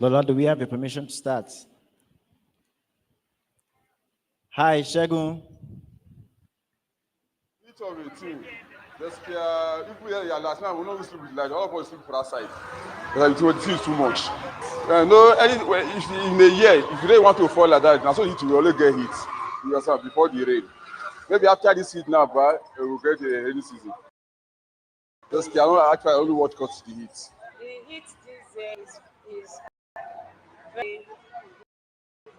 Lola, do we have your permission to start? Hi, Shagun. Each of the two. Just if we are last night, we know we sleep with light. All of us sleep for outside. Like it feels too much. No, if in a year, if you really want to fall like that, now so you will only get hit yourself before the rain. Maybe after this heat now, but we'll get the rainy season. Just I don't actually only watch cuts the heat. The heat this year is very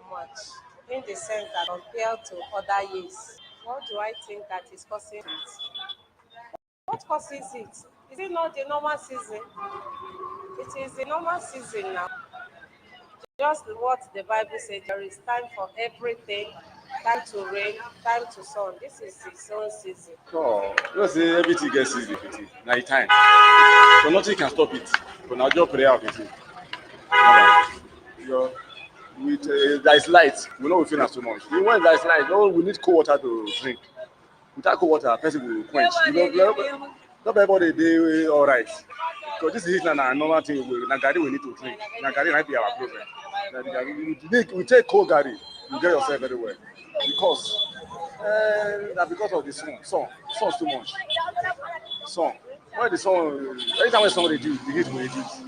much in the sense that compared to other years. What do I think that is causing it? What causes it? Is it not the normal season? It is the normal season now. Just what the Bible said, there is time for everything, time to rain, time to sun. This is the own season. Oh, you know, say everything gets season with it. Night time. So nothing can stop it. But now just pray out with it. You know, with there is light, we know we feel too much. Even when there is light, no, we need cold water to drink. Without cold water, a person will quench. Not everybody they all right. Because this is not a normal thing. Nagari we need to drink. Nagari might be our problem. We take cold gari, you get yourself very well. Because of the sun's too much. Sun. When the sun, anytime when sun reduce, the heat will reduce.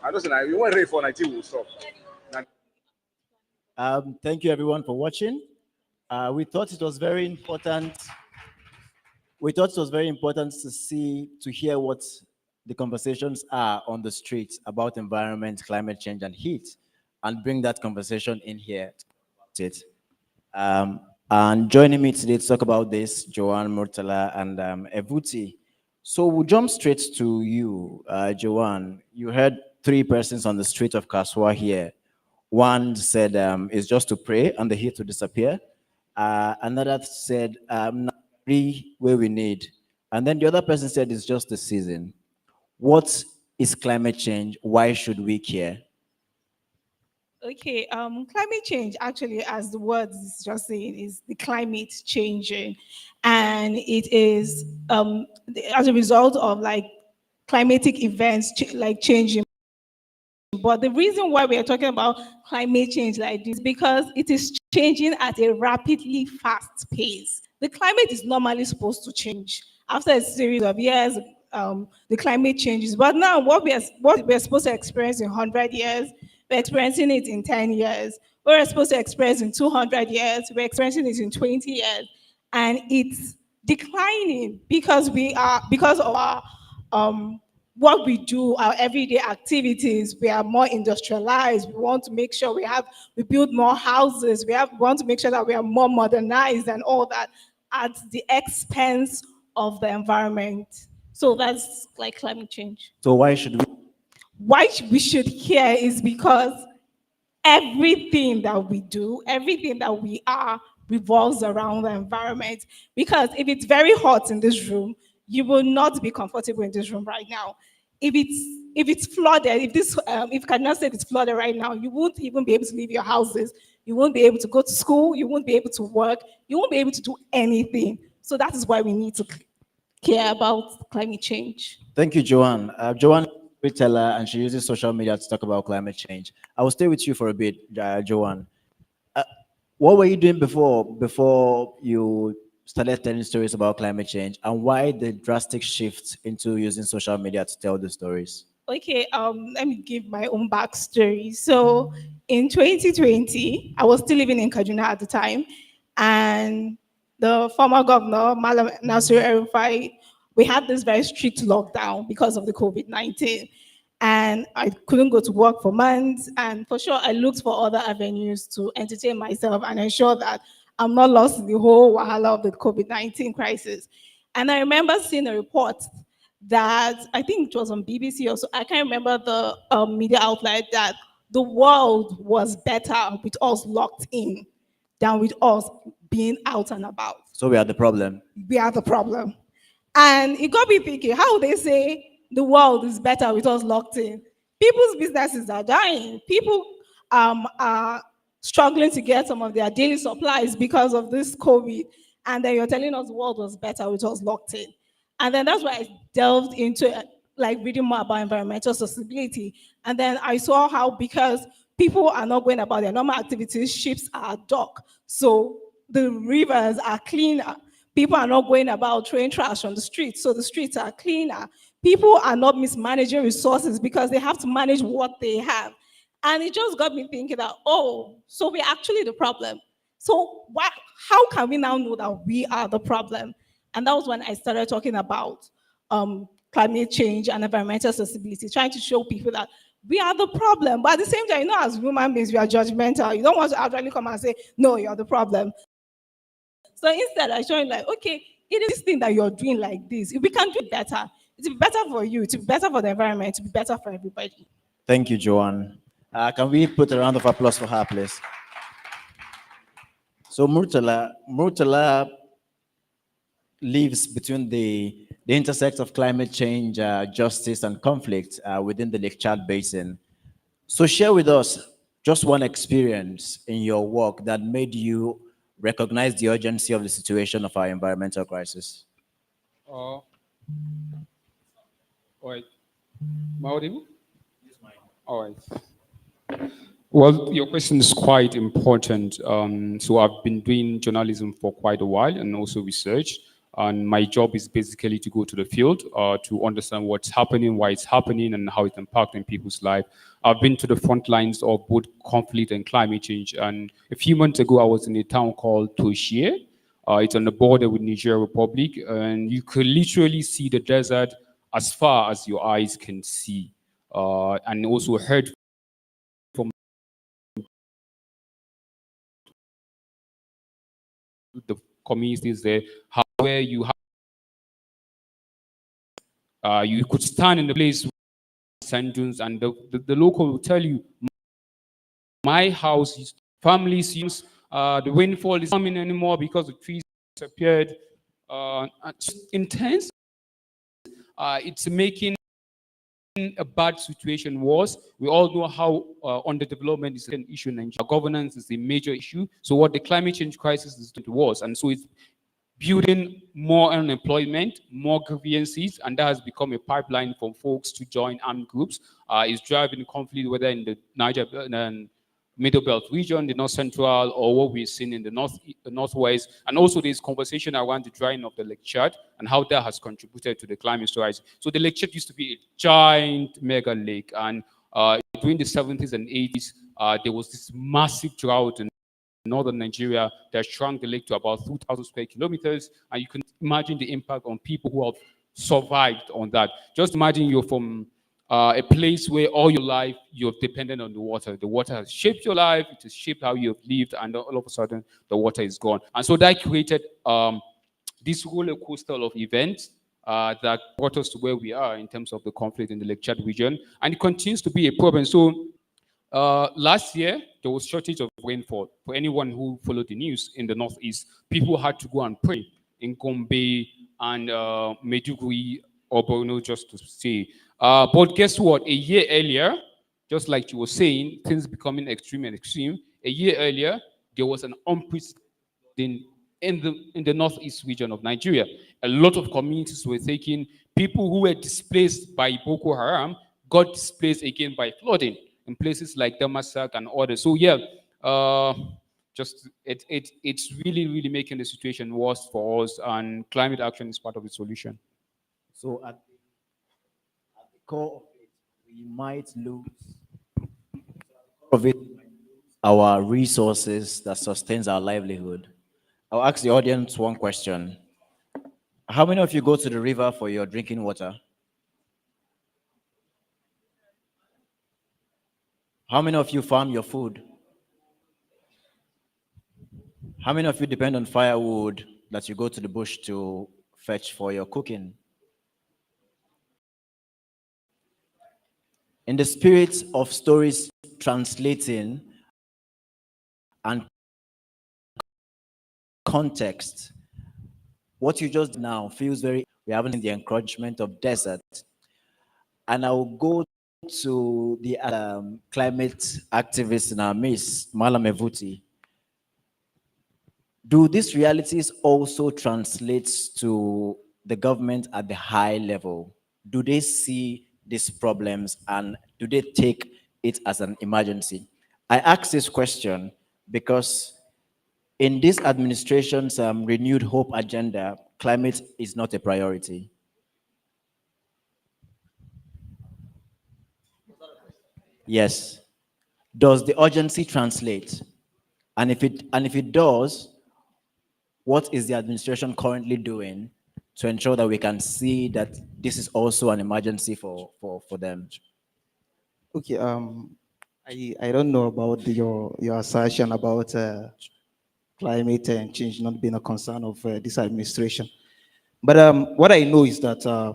I don't say you want rain for 19 will stop. Thank you everyone for watching. We thought it was very important. We thought it was very important to hear what the conversations are on the streets about environment, climate change, and heat, and bring that conversation in here. And joining me today to talk about this, Joan, Murtala, and Evuti. So we'll jump straight to you, Joan. You heard three persons on the street of Kaswa here. One said it's just to pray and the heat to disappear. Another said where we need. And then the other person said it's just the season. What is climate change? Why should we care? Okay, climate change actually, as the word is just saying, is the climate changing, and it is as a result of like climatic events like changing. But the reason why we are talking about climate change like this is because it is changing at a rapidly fast pace. The climate is normally supposed to change after a series of years. The climate changes, but now what we're supposed to experience in 100 years, we're experiencing it in 10 years. What we're supposed to experience in 200 years, we're experiencing it in 20 years, and it's declining because of our what we do, our everyday activities. We are more industrialized. We want to make sure we build more houses. We want to make sure that we are more modernized and all that at the expense of the environment. So that's like climate change. So why should we? Why we should care is because everything that we do, everything that we are, revolves around the environment. Because if it's very hot in this room, you will not be comfortable in this room right now. If it's flooded, if Kaduna State is flooded right now, you won't even be able to leave your houses. You won't be able to go to school. You won't be able to work. You won't be able to do anything. So that is why we need to care about climate change. Thank you, Joanne. Joanne is a storyteller, and she uses social media to talk about climate change. I will stay with you for a bit, Joanne. What were you doing before you started telling stories about climate change, and why the drastic shift into using social media to tell the stories? Okay, let me give my own backstory. So in 2020, I was still living in Kaduna at the time, and the former governor, Malam Nasir El-Rufai, we had this very strict lockdown because of the COVID-19. And I couldn't go to work for months. And for sure, I looked for other avenues to entertain myself and ensure that I'm not lost in the whole wahala of the COVID-19 crisis. And I remember seeing a report that I think it was on BBC or so, I can't remember the media outlet, that the world was better with us locked in than with us being out and about. So we are the problem. We are the problem. And it got me thinking, how would they say the world is better with us locked in? People's businesses are dying. People are struggling to get some of their daily supplies because of this COVID. And then you're telling us the world was better with us locked in. And then that's why I delved into like reading more about environmental sustainability. And then I saw how, because people are not going about their normal activities, ships are docked. So the rivers are cleaner. People are not going about throwing trash on the streets, so the streets are cleaner. People are not mismanaging resources because they have to manage what they have. And it just got me thinking that, oh, so we're actually the problem. So how can we now know that we are the problem? And that was when I started talking about climate change and environmental sustainability, trying to show people that we are the problem. But at the same time, as human beings, we are judgmental. You don't want to outrightly come and say, no, you're the problem. So instead, I showing like, okay, it is this thing that you're doing like this. If we can do it better, it's better for you, to be better for the environment, to be better for everybody. Thank you, Joan. Can we put a round of applause for her, please? So Murtala lives between the intersect of climate change, justice, and conflict within the Lake Chad Basin. So share with us just one experience in your work that made you recognize the urgency of the situation of our environmental crisis. All right. Am I audible? All right. Well, your question is quite important. So I've been doing journalism for quite a while and also research. And my job is basically to go to the field to understand what's happening, why it's happening, and how it's impacting people's life. I've been to the front lines of both conflict and climate change. And a few months ago, I was in a town called Toshie. It's on the border with Niger Republic. And you could literally see the desert as far as your eyes can see. And also heard from the communities there, how where you have, you could stand in the place sand dunes, and the local will tell you, my house is families use the rainfall is coming anymore because the trees disappeared. It's intense. It's making a bad situation worse. We all know how underdevelopment is an issue in Nigeria. Governance is a major issue. So what the climate change crisis is doing to us, and so it's building more unemployment, more grievances, and that has become a pipeline for folks to join armed groups. It's driving conflict, whether in the Niger and Middle Belt region, the North Central, or what we've seen in the Northwest. And also there's conversation around the drying of the Lake Chad and how that has contributed to the climate rise. So the Lake Chad used to be a giant mega lake. And during the 70s and 80s, there was this massive drought in northern Nigeria that shrunk the lake to about 2,000 square kilometers. And you can imagine the impact on people who have survived on that. Just imagine you're from a place where all your life you're dependent on the water. The water has shaped your life, it has shaped how you've lived, and all of a sudden the water is gone. And so that created this roller coaster of events that brought us to where we are in terms of the conflict in the Lake Chad region. And it continues to be a problem. So last year, there was shortage of rainfall. For anyone who followed the news in the Northeast, people had to go and pray in Gombe and Maiduguri or Borno just to stay. But guess what? A year earlier, just like you were saying, things becoming extreme and extreme. A year earlier, there was an unprecedented in the Northeast region of Nigeria. A lot of communities were taken. People who were displaced by Boko Haram got displaced again by flooding in places like Damasak and others. So yeah, it's really making the situation worse for us, and climate action is part of the solution. So at the core of it, we might lose our resources that sustains our livelihood. I'll ask the audience one question. How many of you go to the river for your drinking water? How many of you farm your food? How many of you depend on firewood that you go to the bush to fetch for your cooking? In the spirit of stories translating and context, what you just now feels very, we haven't seen the encroachment of desert. And I'll go to the climate activist in our midst, Murtala Evuti. Do these realities also translate to the government at the high level? do they see these problems and do they take it as an emergency? I ask this question because in this administration's renewed hope agenda, climate is not a priority. Yes. Does the urgency translate? And if it does, what is the administration currently doing to ensure that we can see that this is also an emergency for them? Okay, I don't know about your assertion about climate and change not being a concern of this administration. But what I know is that uh,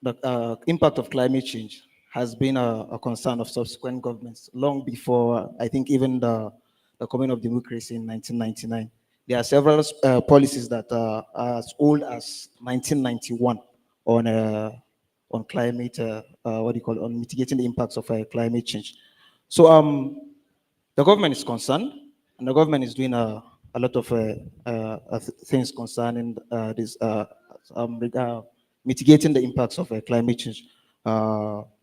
the impact of climate change has been a concern of subsequent governments long before, I think, even the coming of democracy in 1999. There are several policies that are as old as 1991 on climate, what do you call it, on mitigating the impacts of climate change. So the government is concerned, and the government is doing a lot of things concerning this mitigating the impacts of climate change.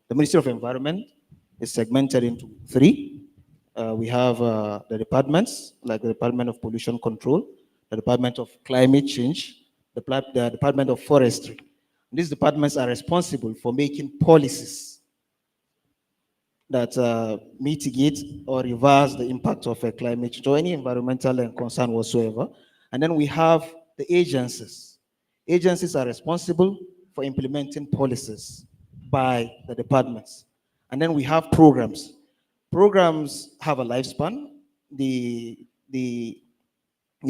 The Ministry of Environment is segmented into three. We have the departments, like the Department of Pollution Control, the Department of Climate Change, the Department of Forestry. These departments are responsible for making policies that mitigate or reverse the impact of climate change or any environmental concern whatsoever. And then we have the agencies. Agencies are responsible for implementing policies by the departments. And then we have programs. Programs have a lifespan. They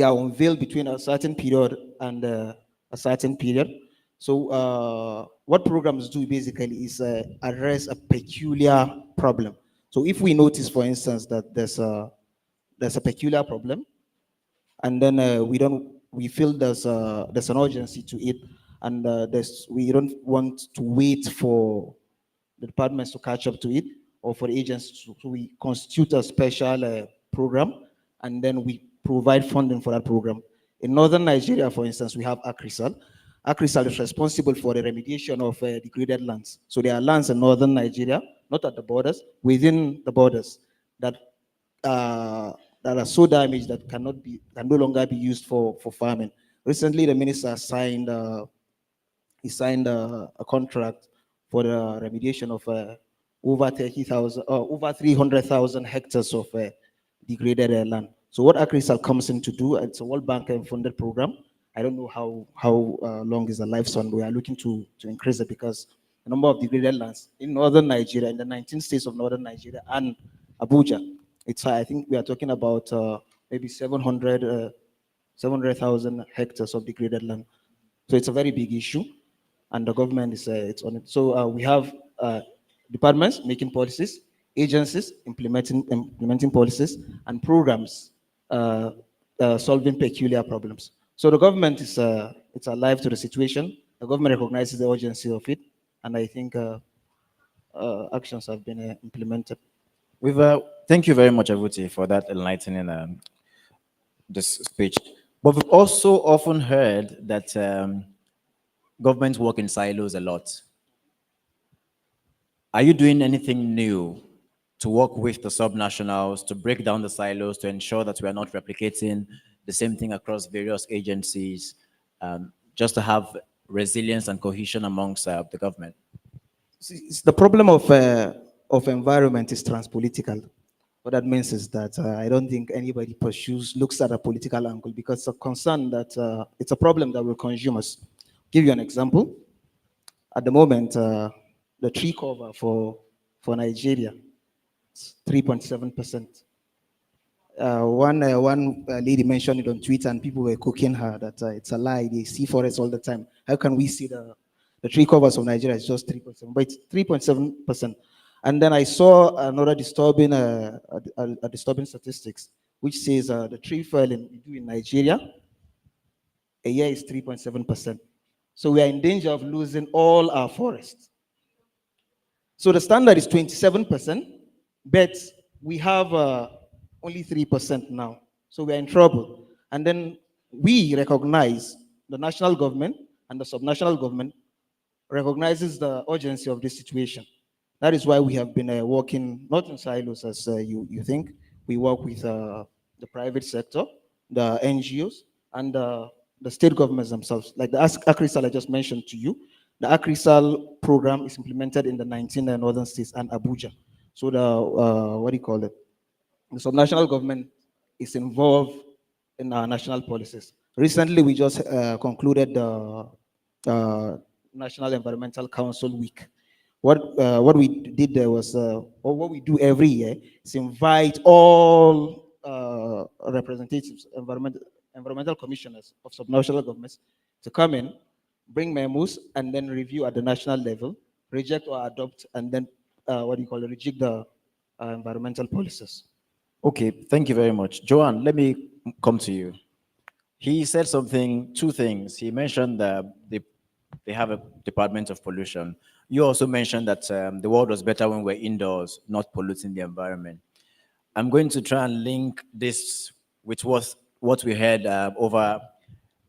are unveiled between a certain period and a certain period. So what programs do basically is address a peculiar problem. So if we notice, for instance, that there's a peculiar problem, and then we feel there's an urgency to it, and we don't want to wait for the departments to catch up to it or for the agencies to, so we constitute a special program, and then we provide funding for that program. In northern Nigeria, for instance, we have Akrisal. Akrisal is responsible for the remediation of degraded lands. So there are lands in northern Nigeria, not at the borders, within the borders, that uh, that are so damaged that can no longer be used for farming. Recently, the minister signed a contract for the remediation of over 30,000, over 300,000 hectares of degraded land. So what AgriSal comes in to do, it's a World Bank funded program. I don't know how long is the lifespan. We are looking to increase it because the number of degraded lands in northern Nigeria, in the 19 states of northern Nigeria and Abuja, I think we are talking about maybe 700,000 hectares of degraded land. So it's a very big issue, and the government is it's on it. So we have departments making policies, agencies implementing policies, and programs solving peculiar problems. So the government is it's alive to the situation. The government recognizes the urgency of it, and I think actions have been implemented. Thank you very much, Evuti, for that enlightening this speech. But we've also often heard that governments work in silos a lot. Are you doing anything new to work with the subnationals to break down the silos to ensure that we are not replicating the same thing across various agencies, just to have resilience and cohesion amongst the government? The problem of environment is transpolitical. What that means is that I don't think anybody looks at a political angle because it's a concern that it's a problem that will consume us. Give you an example. At the moment, the tree cover for Nigeria is 3.7%. One lady mentioned it on Twitter, and people were cooking her that it's a lie. They see forests all the time. How can we see the tree covers of Nigeria is just 3.7, but it's 3.7%. And then I saw another disturbing disturbing statistics, which says the tree felling we do in Nigeria a year is 3.7%. So we are in danger of losing all our forests. So the standard is 27%, but we have only 3% now. So we are in trouble. And then we recognize the national government and the subnational government recognizes the urgency of this situation. That is why we have been working not in silos as you think. We work with the private sector, the NGOs, and the state governments themselves. Like the ACRISAL I just mentioned to you, the ACRISAL program is implemented in the 19 northern states and Abuja. So the, what do you call it? The subnational government is involved in our national policies. Recently, we just concluded the National Environmental Council Week. What we did there was, or what we do every year, is invite all representatives, environmental commissioners of subnational governments to come in, bring memos, and then review at the national level, reject or adopt, and then what do you call it, reject the environmental policies. Okay, thank you very much. Joan, let me come to you. He said something, two things. He mentioned that they have a Department of Pollution. You also mentioned that the world was better when we're indoors, not polluting the environment. I'm going to try and link this with what we heard over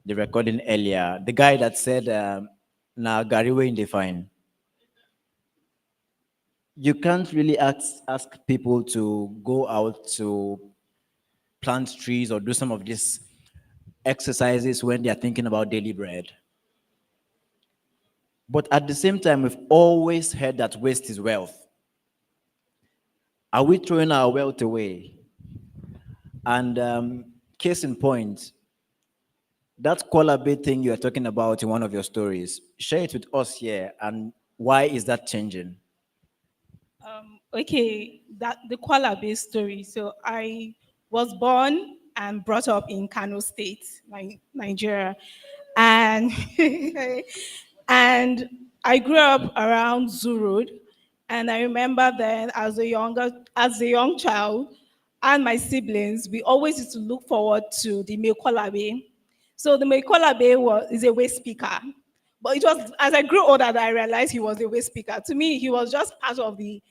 the recording earlier. The guy that said, "Na gariwe in the fine." You can't really ask people to go out to plant trees or do some of these exercises when they are thinking about daily bread. But at the same time, we've always heard that waste is wealth. Are we throwing our wealth away? And case in point, that Kwalabe thing you are talking about in one of your stories, share it with us here. And why is that changing? Okay, that the Kuala-based story. So I was born and brought up in Kano State, Nigeria, and and I grew up around Zoo Road, and I remember then as a young child, and my siblings, we always used to look forward to the Mekwalabe. So the Mekwalabe is a waste speaker. But it was as I grew older that I realized he was a waste speaker. To me, he was just part of the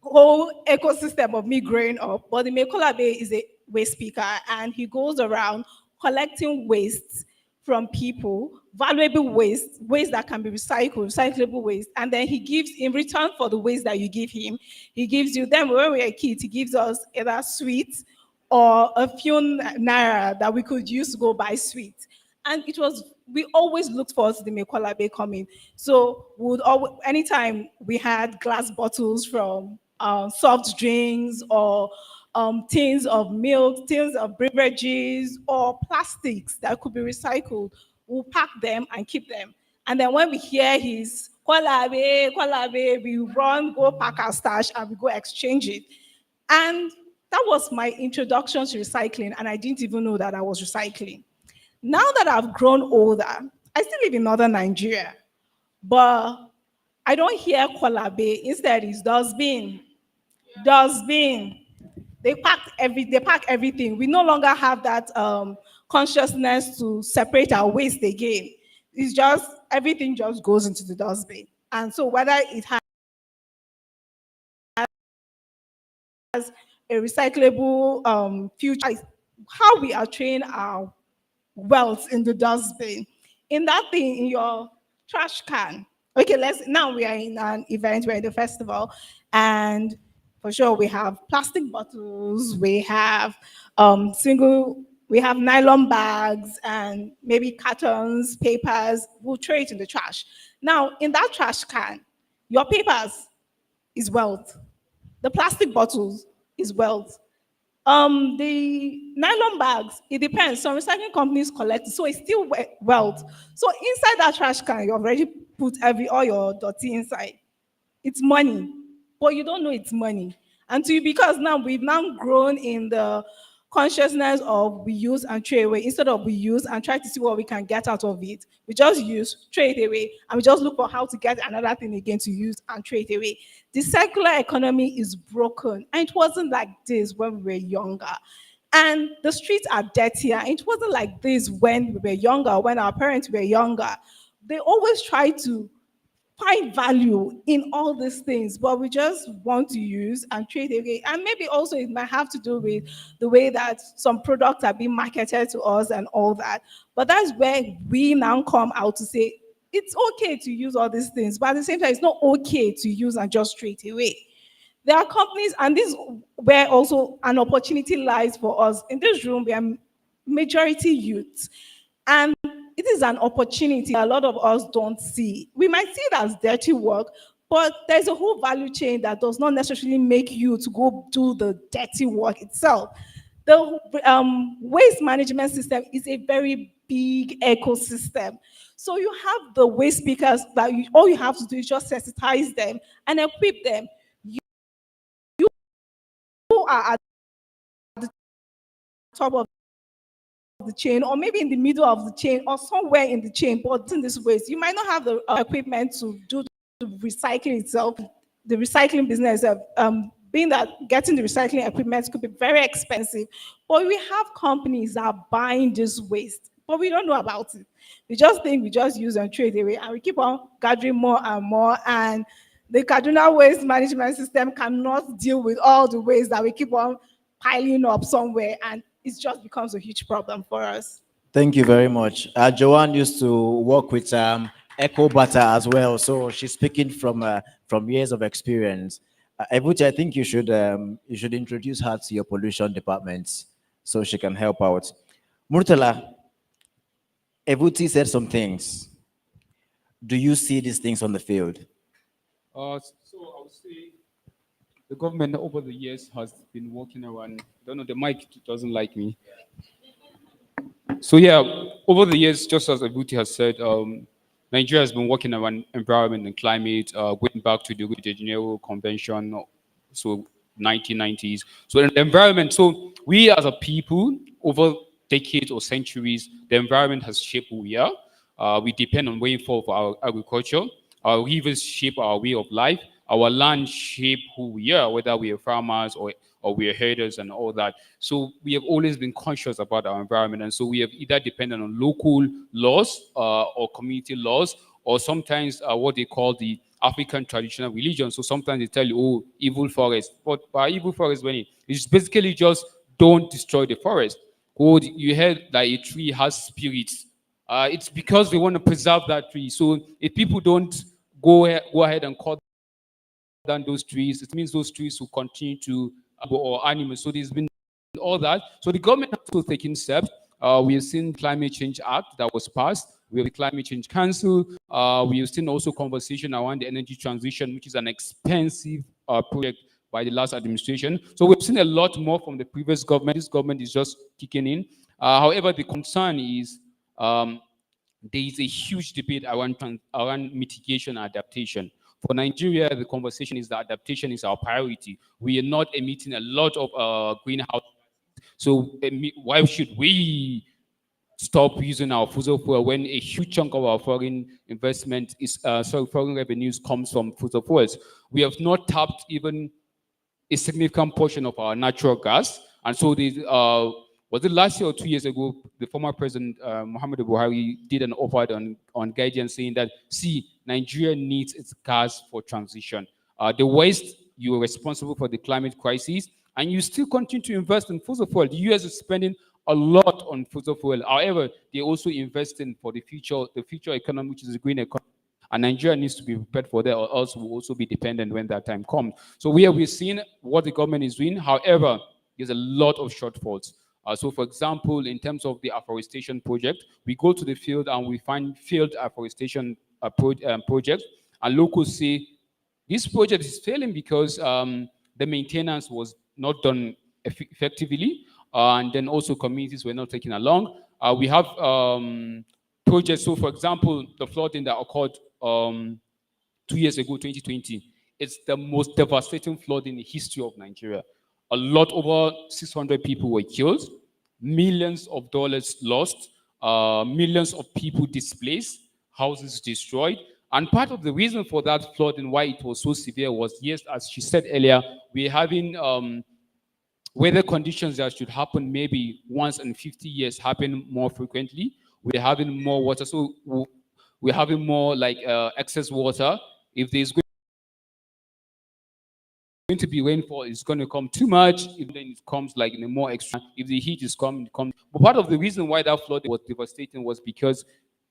whole ecosystem of me growing up. But the Mekola Bay is a waste speaker, and he goes around collecting waste from people, valuable waste that can be recyclable waste, and then he gives in return for the waste that you give him, he gives you them when we were kids, he gives us either sweets or a few naira that we could use to go buy sweets. And it was we always looked forward to the Mekola Bay coming. So would always, anytime we had glass bottles from soft drinks or tins of milk, tins of beverages, or plastics that could be recycled, we'll pack them and keep them. And then when we hear his kwalabe, we run, go pack our stash, and we go exchange it. And that was my introduction to recycling, and I didn't even know that I was recycling. Now that I've grown older, I still live in northern Nigeria, but I don't hear kwalabe. Instead, it's dustbin. Dustbin. They pack everything. We no longer have that consciousness to separate our waste again. It's just everything just goes into the dustbin. And so whether it has a recyclable future, how we are training our wealth in the dustbin. In that thing, in your trash can. Okay, now we are in an event, we're in the festival, and for sure we have plastic bottles, we have we have nylon bags and maybe cartons, papers, we'll throw it in the trash. Now, in that trash can, your papers is wealth. The plastic bottles is wealth. The nylon bags, it depends. Some recycling companies collect it, so it's still wealth. So inside that trash can, you already put all your dirty inside. It's money, but you don't know it's money until because now we've now grown in the consciousness of we use and throw away instead of we use and try to see what we can get out of it. We just use, throw it away, and we just look for how to get another thing again to use and throw it away. The circular economy is broken, and it wasn't like this when we were younger. And the streets are dirtier. It wasn't like this when we were younger, when our parents were younger. They always try to find value in all these things, but we just want to use and trade away. And maybe also it might have to do with the way that some products are being marketed to us and all that. But that's where we now come out to say, it's okay to use all these things, but at the same time, it's not okay to use and just straight away. There are companies, and this is where also an opportunity lies for us. In this room, we are majority youth, and it is an opportunity a lot of us don't see. We might see it as dirty work, but there's a whole value chain that does not necessarily make you to go do the dirty work itself. The waste management system is a very big ecosystem. So you have the waste pickers that all you have to do is just sensitize them and equip them. You are at the top of the chain, or maybe in the middle of the chain, or somewhere in the chain, but in this waste, you might not have the equipment to do the recycling itself. The recycling business, being that getting the recycling equipment could be very expensive, but we have companies that are buying this waste, but we don't know about it. We just think we just use and trade away, and we keep on gathering more and more, and the Kaduna waste management system cannot deal with all the waste that we keep on piling up somewhere, and it just becomes a huge problem for us. Thank you very much. Joanne used to work with Echo Butter as well, so she's speaking from years of experience. Evuti, I think you should introduce her to your pollution department so she can help out. Murtala, Evuti said some things. Do you see these things on the field? So I would say the government over the years has been working around. I don't know, the mic doesn't like me. So yeah, over the years, just as Evuti has said, Nigeria has been working around environment and climate, going back to the Rio de Janeiro Convention, so 1990s. So in the environment, so we as a people, over decades or centuries, the environment has shaped who we are. We depend on rainfall for our agriculture. Our rivers shape our way of life. Our land shape who we are, whether we are farmers or we are herders and all that. So we have always been conscious about our environment. And so we have either depended on local laws or community laws, or sometimes what they call the African traditional religion. So sometimes they tell you, oh, evil forest. But by evil forest, it's basically just don't destroy the forest. Oh, you heard that a tree has spirits. It's because they want to preserve that tree. So if people don't go ahead and cut down those trees, it means those trees will continue to or animals. So there's been all that. So the government has also taken steps. We have seen Climate Change Act that was passed. We have the Climate Change Council. We have seen also conversation around the energy transition, which is an expensive project by the last administration. So we've seen a lot more from the previous government. This government is just kicking in. However, the concern is there is a huge debate around mitigation and adaptation. For Nigeria, the conversation is that adaptation is our priority. We are not emitting a lot of greenhouse. So why should we stop using our fossil fuel when a huge chunk of our foreign investment foreign revenues comes from fossil fuels? We have not tapped even a significant portion of our natural gas. And so was it last year or 2 years ago, the former president, Muhammadu Buhari, did an op-ed on Guardian saying that, see, Nigeria needs its gas for transition. The West, you are responsible for the climate crisis, and you still continue to invest in fossil fuel. The US is spending a lot on fossil fuel. However, they also invest in for the future economy, which is a green economy. And Nigeria needs to be prepared for that, or else we'll also be dependent when that time comes. So we're seeing what the government is doing. However, there's a lot of shortfalls. So, for example, in terms of the afforestation project, we go to the field and we find field afforestation projects, and locals say this project is failing because the maintenance was not done effectively, and then also communities were not taken along. We have projects. So, for example, the flooding that occurred 2 years ago, 2020, it's the most devastating flood in the history of Nigeria. A lot over 600 people were killed, millions of dollars lost, millions of people displaced, houses destroyed. And part of the reason for that flood and why it was so severe was, yes, as she said earlier, we're having weather conditions that should happen maybe once in 50 years happen more frequently. We're having more water, so we're having more like excess water. If there's going to be rainfall, it's going to come too much. If then it comes like in a more extreme. If the heat is coming, it comes. But part of the reason why that flood was devastating was because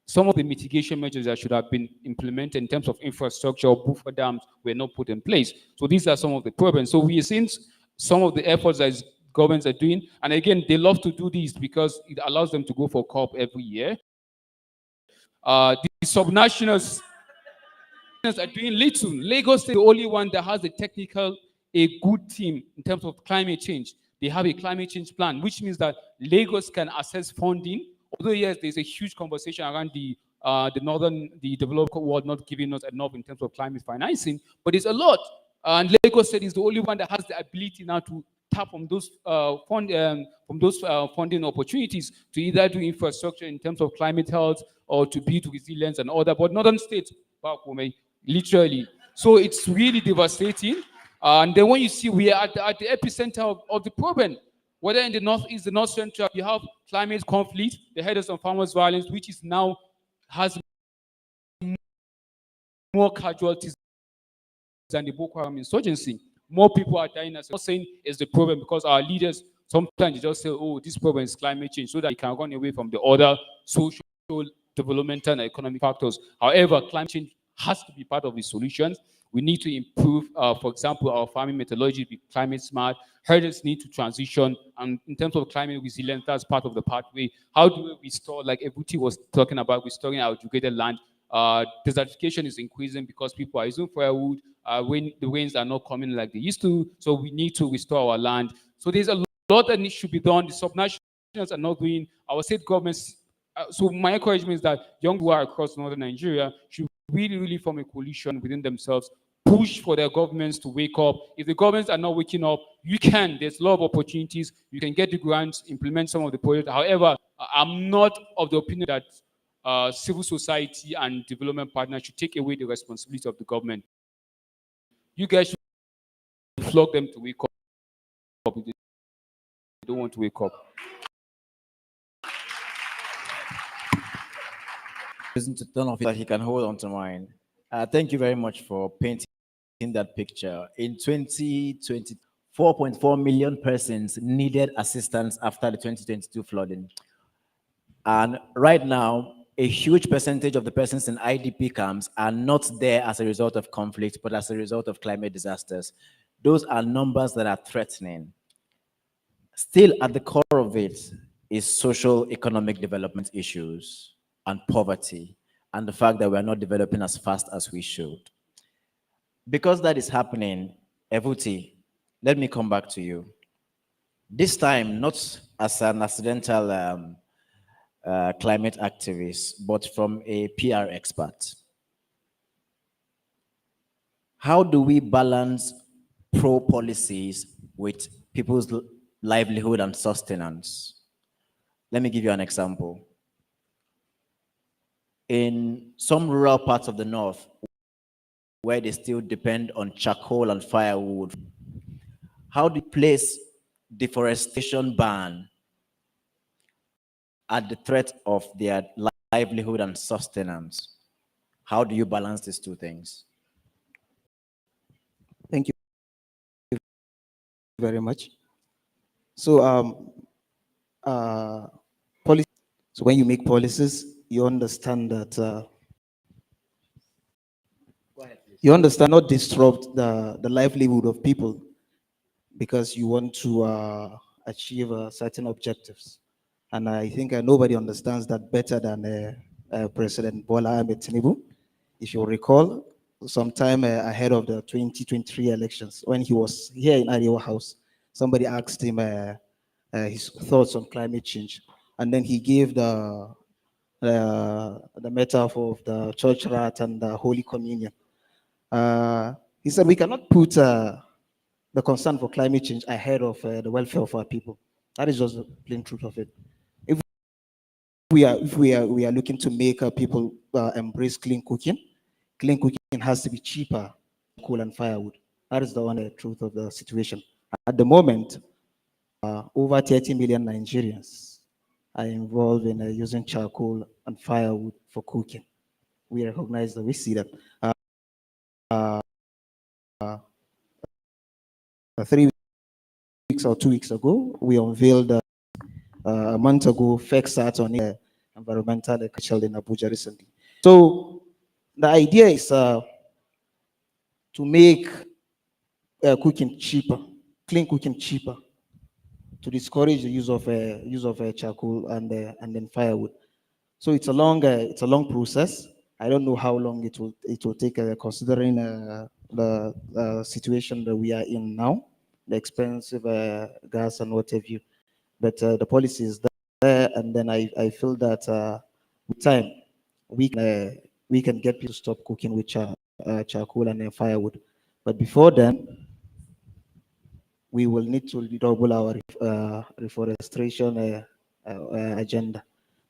some of the mitigation measures that should have been implemented in terms of infrastructure or buffer dams were not put in place. So these are some of the problems. So we are seeing some of the efforts that governments are doing. And again, they love to do this because it allows them to go for COP every year. The subnationals are doing little. Lagos is the only one that has a good team in terms of climate change. They have a climate change plan, which means that Lagos can access funding. Although yes, there's a huge conversation around the developed world not giving us enough in terms of climate financing, but it's a lot. And Lagos State is the only one that has the ability now to tap from those funding opportunities to either do infrastructure in terms of climate health or to build resilience and all that. But northern states, back home, literally. So it's really devastating. And then when you see we are at the epicenter of the problem, whether in the northeast, the north central, you have climate conflict, the headers of farmers' violence, which is now has more casualties than the Boko Haram insurgency. More people are dying. As I'm not saying it's the problem because our leaders sometimes they just say, oh, this problem is climate change so that they can run away from the other social, developmental, and economic factors. However, climate change has to be part of the solutions. We need to improve, for example, our farming methodology to be climate smart. Herders need to transition. And in terms of climate resilience, that's part of the pathway. How do we restore, like Evuti was talking about, restoring our degraded land? Desertification is increasing because people are using firewood. When the rains are not coming like they used to, so we need to restore our land. So there's a lot that needs to be done. The subnationals are not doing. Our state governments. So my encouragement is that young people across northern Nigeria should really form a coalition within themselves, push for their governments to wake up. If the governments are not waking up, there's a lot of opportunities. You can get the grants, implement some of the projects. However, I'm not of the opinion that civil society and development partners should take away the responsibility of the government. You guys should flog them to wake up if they don't want to wake up. Listen to turn off that he can hold on to mine. Thank you very much for painting that picture. In 2020, 4.4 million persons needed assistance after the 2022 flooding. And right now, a huge percentage of the persons in IDP camps are not there as a result of conflict, but as a result of climate disasters. Those are numbers that are threatening. Still at the core of it is social economic development issues and poverty and the fact that we are not developing as fast as we should. Because that is happening, Evuti, let me come back to you. This time, not as an accidental climate activist, but from a PR expert. How do we balance pro-policies with people's livelihood and sustenance? Let me give you an example. In some rural parts of the north, where they still depend on charcoal and firewood, how do you place deforestation ban at the threat of their livelihood and sustenance? How do you balance these two things? Thank you very much. So, policy. So when you make policies, you understand that you understand not disrupt the livelihood of people because you want to achieve certain objectives. And I think nobody understands that better than President Bola Ahmed Tinubu. If you recall, sometime ahead of the 2023 elections, when he was here in Ariwa House, somebody asked him his thoughts on climate change. And then he gave the metaphor of the church rat and the Holy Communion. He said we cannot put the concern for climate change ahead of the welfare of our people. That is just the plain truth of it. If we are looking to make people embrace clean cooking has to be cheaper, coal and firewood. That is the one truth of the situation. At the moment, over 30 million Nigerians are involved in using charcoal and firewood for cooking. We recognize that, we see that. 3 weeks or 2 weeks ago, we unveiled a month ago FECSAT on it, environmental held in Abuja recently. So the idea is to make cooking cheaper, clean cooking cheaper, to discourage the use of charcoal and then firewood. So it's a long process. I don't know how long it will take, considering the situation that we are in now, the expensive gas and what have you. But the policy is there, and then I feel that with time we can get people to stop cooking with charcoal and then firewood. But before then, we will need to double our reforestation agenda.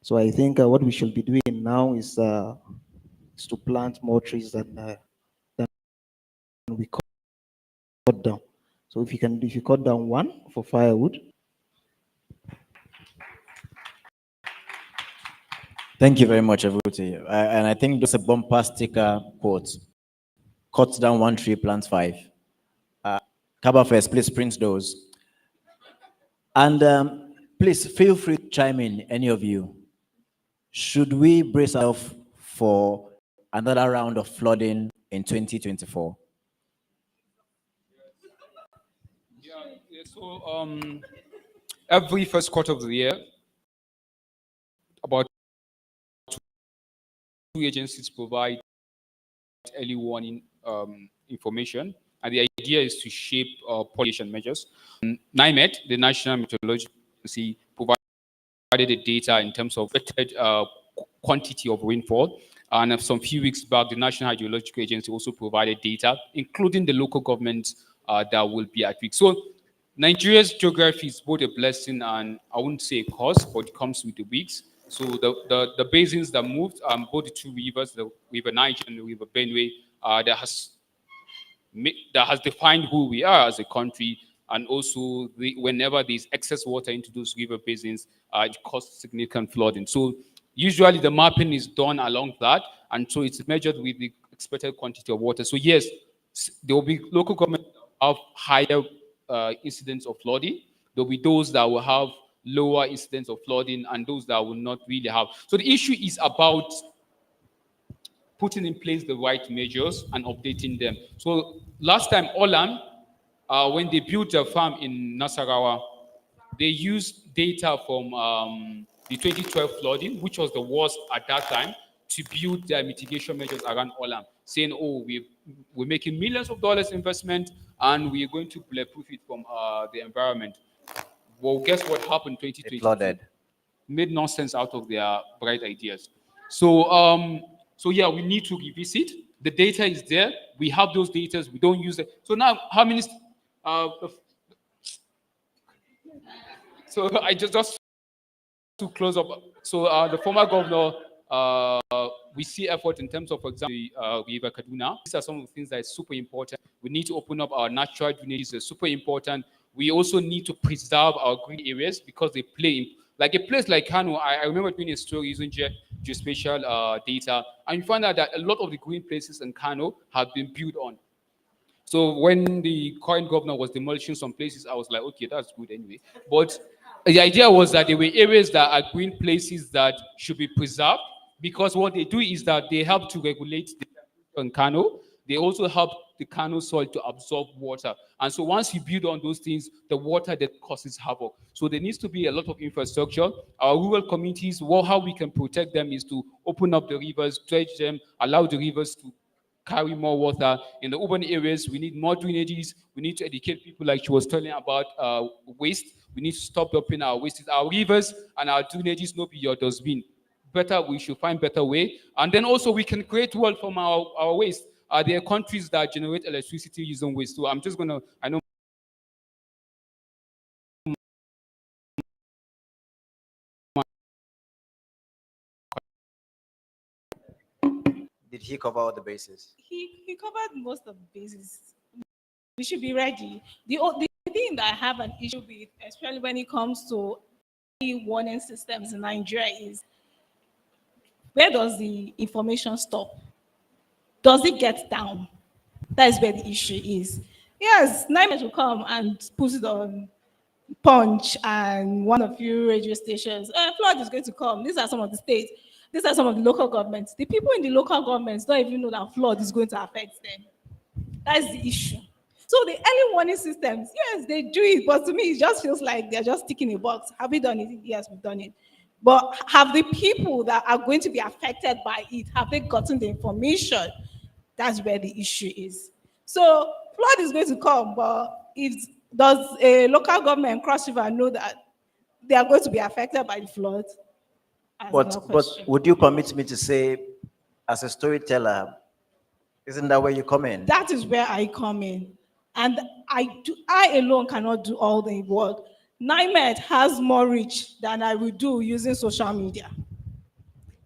So I think what we should be doing now is to plant more trees than we cut down. So if you cut down one for firewood. Thank you very much, Evuti. And I think just a bombastic quote. Cut down one tree, plant five. Kabafest, please print those. And please feel free to chime in, any of you. Should we brace ourselves for another round of flooding in 2024? Yeah, so every first quarter of the year, about two agencies provide early warning information, and the idea is to shape pollution measures. NIMET, the National Meteorological Agency, provided the data in terms of quantity of rainfall, and some few weeks back, the National Hydrological Agency also provided data, including the local governments that will be at risk. So Nigeria's geography is both a blessing and I wouldn't say a curse, but it comes with the risks. So the basins that moved, both the two rivers, the River Niger and the River Benue, that has defined who we are as a country, and also whenever there's excess water into those river basins, it causes significant flooding. So usually the mapping is done along that, and so it's measured with the expected quantity of water. So yes, there will be local government have higher incidents of flooding. There will be those that will have lower incidents of flooding, and those that will not really have. So the issue is about putting in place the right measures and updating them. So last time, Olam, when they built a farm in Nasarawa, they used data from the 2012 flooding, which was the worst at that time, to build their mitigation measures around Olam, saying, oh, we're making millions of dollars investment and we're going to bulletproof it from the environment. Well, guess what happened in 2020? It flooded. Made nonsense out of their bright ideas. So, so yeah, we need to revisit. The data is there. We have those data. We don't use it. So now, how many? So I just to close up. So the former governor, we see effort in terms of, for example, River Kaduna. These are some of the things that are super important. We need to open up our natural drainages. They're super important. We also need to preserve our green areas because they play like a place like Kano. I remember doing a story using geospatial data, and you find out that a lot of the green places in Kano have been built on. So when the current governor was demolishing some places, I was like, okay, that's good anyway. But the idea was that there were areas that are green places that should be preserved, because what they do is that they help to regulate the in Kano. They also help the Kano soil to absorb water. And so once you build on those things, the water that causes havoc. So there needs to be a lot of infrastructure. Our rural communities, how we can protect them is to open up the rivers, dredge them, allow the rivers to carry more water. In the urban areas, we need more drainages. We need to educate people, like she was telling about waste. We need to stop dumping our waste. Our rivers and our drainages no be your dustbin. Better, we should find better way. And then also we can create wealth from our waste. There are countries that generate electricity using waste. So I'm just gonna, I know. Did he cover all the bases? He covered most of the bases. We should be ready. The thing that I have an issue with, especially when it comes to warning systems in Nigeria, is where does the information stop? Does it get down? That is where the issue is. Yes, NIMET will come and put it on Punch and one of few radio stations, flood is going to come. These are some of the states. These are some of the local governments. The people in the local governments don't even know that flood is going to affect them. That's the issue. So the early warning systems, yes, they do it, but to me, it just feels like they're just ticking a box. Have we done it? Yes, we've done it. But have the people that are going to be affected by it, have they gotten the information? That's where the issue is. So flood is going to come, but does a local government Cross River know that they are going to be affected by the flood? That's another But question. would you permit me to say, as a storyteller, isn't that where you come in? That is where I come in. And I alone cannot do all the work. NIMED has more reach than I will do using social media.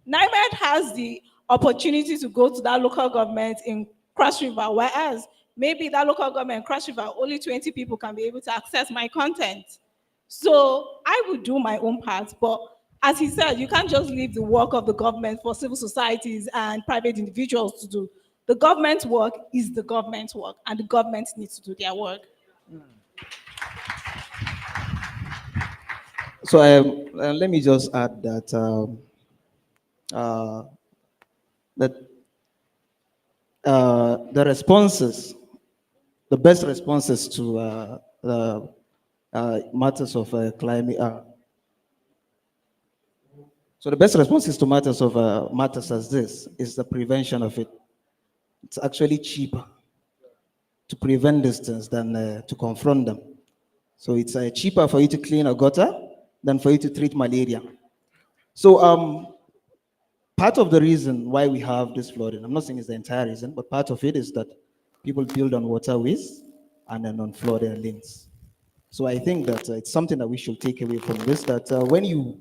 NIMED has the opportunity to go to that local government in Cross River, whereas maybe that local government in Cross River, only 20 people can be able to access my content. So I would do my own part, but as he said, you can't just leave the work of the government for civil societies and private individuals to do. The government's work is the government's work, and the government needs to do their work. So let me just add that uh, that the responses, the best responses to the matters of climate. So the best responses to matters of matters as this is the prevention of it. It's actually cheaper to prevent these things than to confront them. So it's cheaper for you to clean a gutter than for you to treat malaria. So part of the reason why we have this flooding, I'm not saying it's the entire reason, but part of it is that people build on waterways and then on flooded lanes. So I think that it's something that we should take away from this, that when you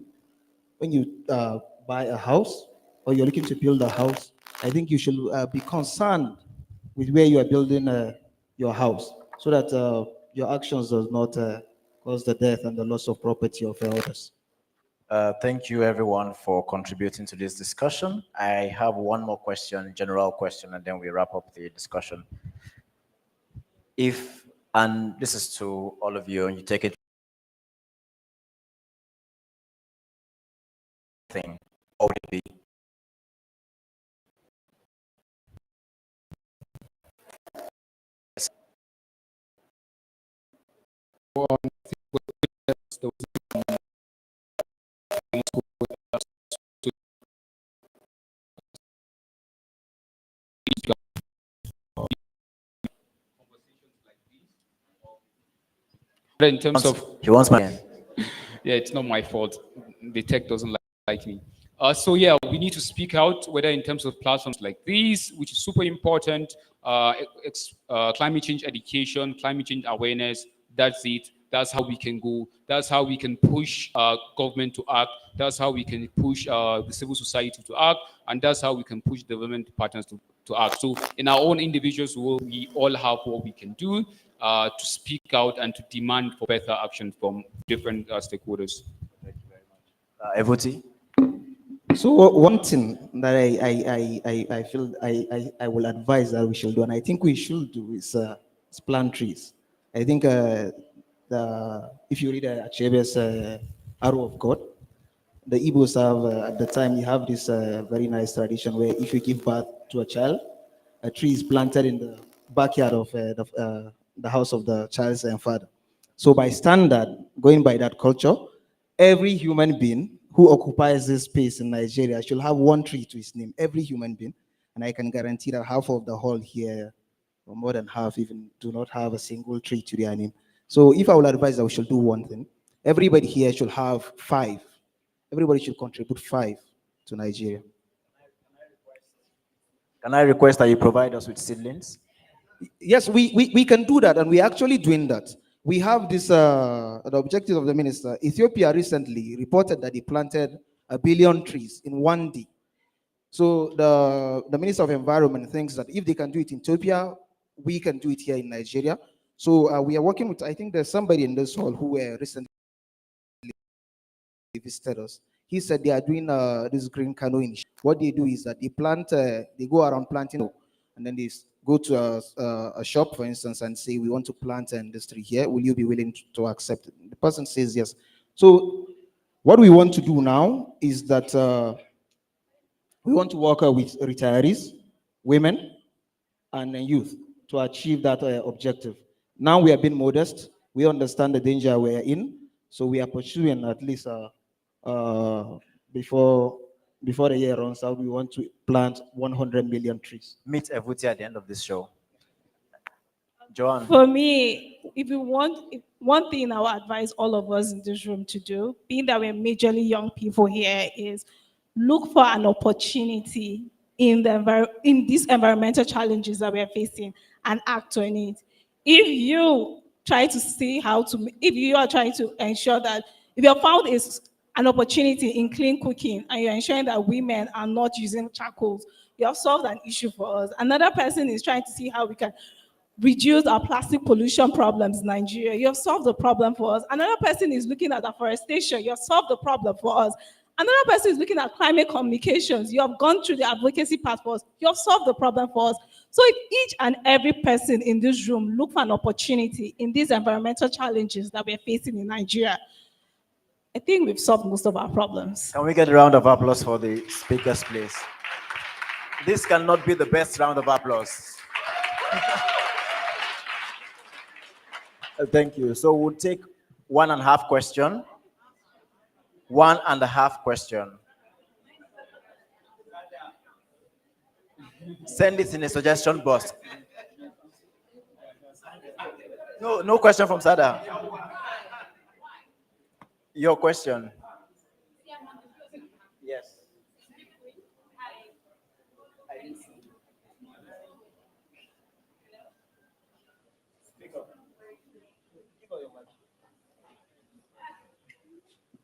buy a house or you're looking to build a house, I think you should be concerned with where you are building your house, so that your actions does not cause the death and the loss of property of others. Thank you, everyone, for contributing to this discussion. I have one more question, general question, and then we wrap up the discussion. And this is to all of you, and you take it thing, or would it be? In terms of, He wants my yeah, it's not my fault. The tech doesn't like me. So yeah, we need to speak out, whether in terms of platforms like these, which is super important, climate change education, climate change awareness. That's it. That's how we can go. That's how we can push government to act. That's how we can push the civil society to act, and that's how we can push development partners to act. So in our own individuals, we all have what we can do to speak out and to demand for better action from different stakeholders. Evuti? So one thing that I feel I will advise that we should do, and I think we should do, is plant trees. I think if you read Achebe's Arrow of God, the Igbos have at the time you have this very nice tradition where if you give birth to a child, a tree is planted in the backyard of the house of the child's father. So by standard, going by that culture, every human being who occupies this space in Nigeria should have one tree to his name, every human being. And I can guarantee that half of the hall here, or more than half even, do not have a single tree to their name. So if I will advise that we should do one thing, everybody here should have 5. Everybody should contribute 5 to Nigeria. Can I request that you provide us with seedlings? Yes, we can do that, and we're actually doing that. We have this, the objective of the minister. Ethiopia recently reported that they planted 1 billion trees in one day. So the Minister of Environment thinks that if they can do it in Ethiopia, we can do it here in Nigeria. So we are working with, I think there's somebody in this hall who recently visited us. He said they are doing this green canoe initiative. What they do is that they plant, they go around planting, and then they go to a shop, for instance, and say, we want to plant an industry here. Will you be willing to accept it? person says yes. So what we want to do now is that we want to work with retirees, women, and youth to achieve that objective. Now we are being modest. We understand the danger we are in, so we are pursuing at least before the year runs out, we want to plant 100 million trees. Meet Evuti at the end of this show. Joan. For me, one thing I would advise all of us in this room to do, being that we're majorly young people here, is look for an opportunity in in these environmental challenges that we're facing and act on it. If you try to see if you are trying to ensure that, if you have found an opportunity in clean cooking and you're ensuring that women are not using charcoals, you have solved an issue for us. Another person is trying to see how we can reduce our plastic pollution problems in Nigeria. You have solved the problem for us. Another person is looking at afforestation. You have solved the problem for us. Another person is looking at climate communications. You have gone through the advocacy path for us. You have solved the problem for us. So if each and every person in this room look for an opportunity in these environmental challenges that we're facing in Nigeria, I think we've solved most of our problems. Can we get a round of applause for the speakers, please? This cannot be the best round of applause. Thank you. So we'll take 1.5 question. 1.5 question. Send it in a suggestion box. No question from Sada. Your question. Yes.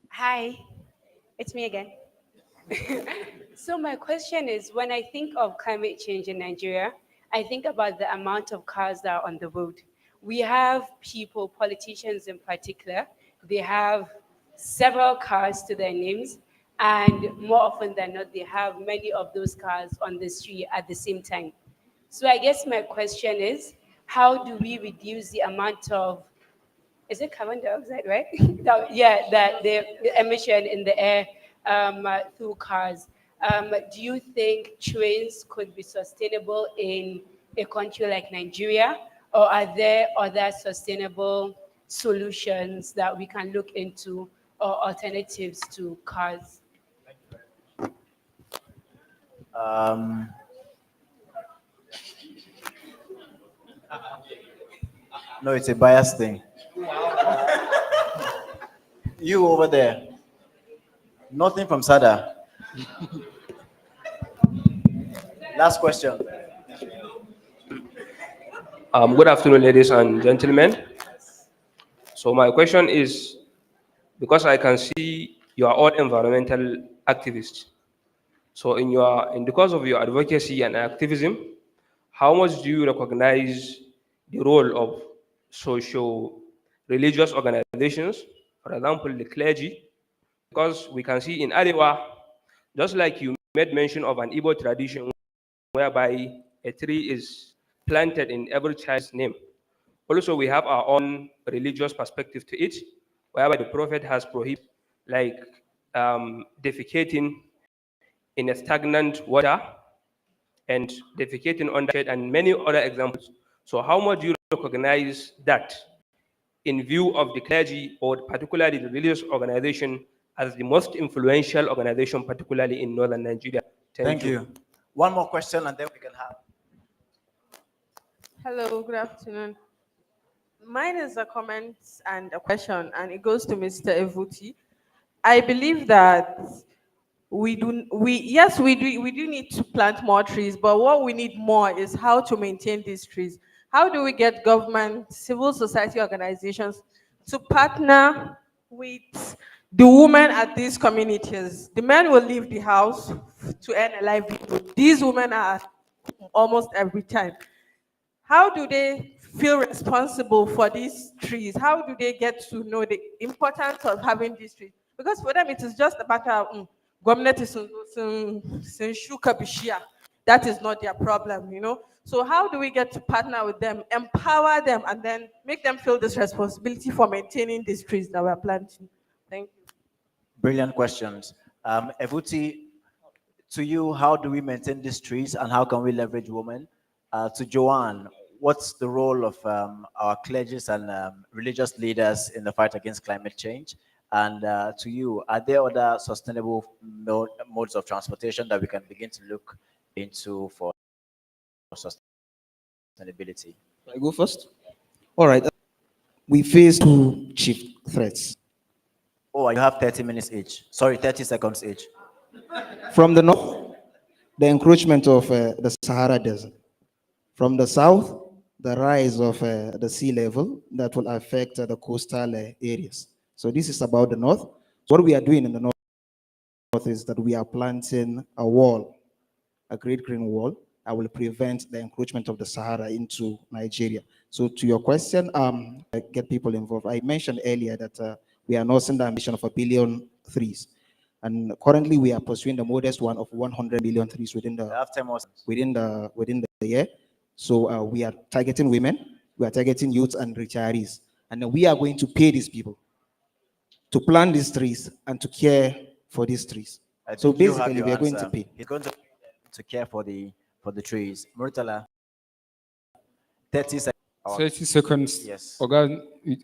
Hi, it's me again. So my question is, when I think of climate change in Nigeria, I think about the amount of cars that are on the road. We have people, politicians in particular, they have several cars to their names, and more often than not, they have many of those cars on the street at the same time. So I guess my question is, how do we reduce the amount of, is it carbon dioxide, right? The emission in the air through cars. Do you think trains could be sustainable in a country like Nigeria, or are there other sustainable solutions that we can look into, or alternatives to cars? No, it's a bias thing. You over there. Nothing from Sada. Last question. Good afternoon, ladies and gentlemen. So my question is, because I can see you are all environmental activists. So in the course of your advocacy and activism, how much do you recognize the role of socio-religious organizations, for example, the clergy? Because we can see in Arewa, just like you made mention of an Igbo tradition whereby a tree is planted in every child's name. Also, we have our own religious perspective to it, whereby the Prophet has prohibited, like defecating in a stagnant water and defecating on the shade, and many other examples. So how much do you recognize that in view of the clergy, or particularly the religious organization, as the most influential organization, particularly in northern Nigeria? Thank you. One more question and then we can have. Hello, good afternoon. Mine is a comment and a question, and it goes to Mr. Evuti. I believe that we do need to plant more trees, but what we need more is how to maintain these trees. How do we get government, civil society organizations to partner with the women at these communities? The men will leave the house to earn a livelihood. These women are almost every time. How do they feel responsible for these trees? How do they get to know the importance of having these trees? Because for them, it is just a matter of government is shuka bishia. that is not their problem, you know. So how do we get to partner with them, empower them, and then make them feel this responsibility for maintaining these trees that we're planting? Thank you. Brilliant questions. Evuti, to you, how do we maintain these trees and how can we leverage women? To Joanne, what's the role of our clergies and religious leaders in the fight against climate change? And to you, are there other sustainable modes of transportation that we can begin to look into for sustainability? I go first? All right. We face two chief threats. Oh, you have 30 minutes each. Sorry, 30 seconds each. From the north, the encroachment of the Sahara Desert. From the south, the rise of the sea level that will affect the coastal areas. So this is about the north. What we are doing in the north is that we are planting a wall, a great green wall, that will prevent the encroachment of the Sahara into Nigeria. So to your question, get people involved. I mentioned earlier that we are announcing the ambition of 1 billion trees. And currently we are pursuing the modest one of 100 million trees within the year. So we are targeting women, we are targeting youths and retirees. And then we are going to pay these people to plant these trees and to care for these trees. So basically we are going to pay. He's going to care for the trees. Murtala, 30 seconds. 30 seconds. Yes. Okay,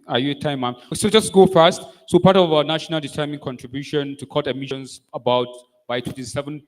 are you time, ma'am? So just go fast. So part of our national determined contribution to cut emissions by 27%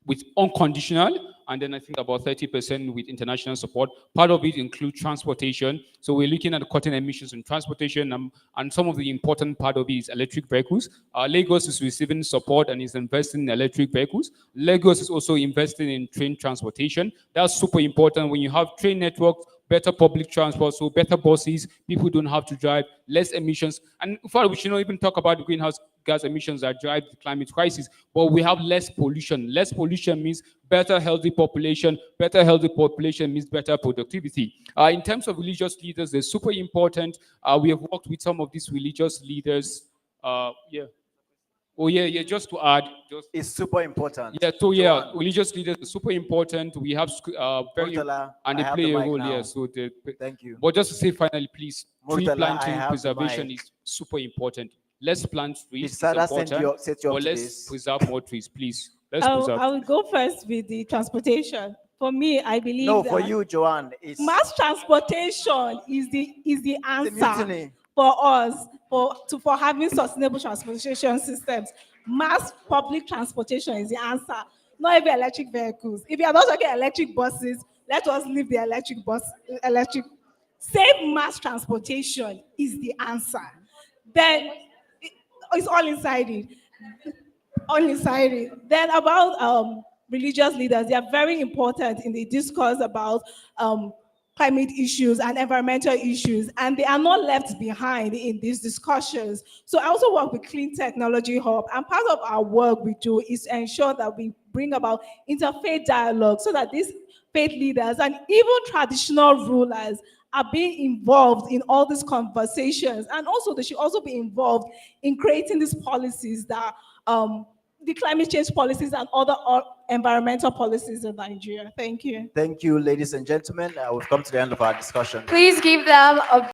with unconditional, and then I think about 30% with international support. Part of it includes transportation. So we're looking at cutting emissions in transportation, and some of the important part of it is electric vehicles. Lagos is receiving support and is investing in electric vehicles. Lagos is also investing in train transportation. That's super important. When you have train networks, better public transport, so better buses, people don't have to drive, less emissions. And in fact, we should not even talk about the greenhouse gas emissions that drive the climate crisis, but we have less pollution. Less pollution means better healthy population. Better healthy population means better productivity. In terms of religious leaders, they're super important. We have worked with some of these religious leaders. Just to add. It's super important. Religious leaders are super important. We have Murtala, and they play a role here. So thank you. But just to say finally, please, tree Murtala, planting preservation is super important. Let's plant trees. It's important, but let's preserve more trees, please. Let's preserve. I will go first with the transportation. For me, I believe No, for you, Joanne, it's mass transportation is the answer mutiny. for us for having sustainable transportation systems. Mass public transportation is the answer, not even electric vehicles. If you are not talking electric buses, let us leave the electric bus. Safe mass transportation is the answer. Then it's all inside it. Then about religious leaders, they are very important in the discourse about climate issues and environmental issues, and they are not left behind in these discussions. So I also work with Clean Technology Hub, and part of our work we do is to ensure that we bring about interfaith dialogue so that these faith leaders and even traditional rulers are being involved in all these conversations, and also they should also be involved in creating these policies that the climate change policies and other environmental policies in Nigeria. Thank you. Thank you, ladies and gentlemen. We've come to the end of our discussion. Please give them a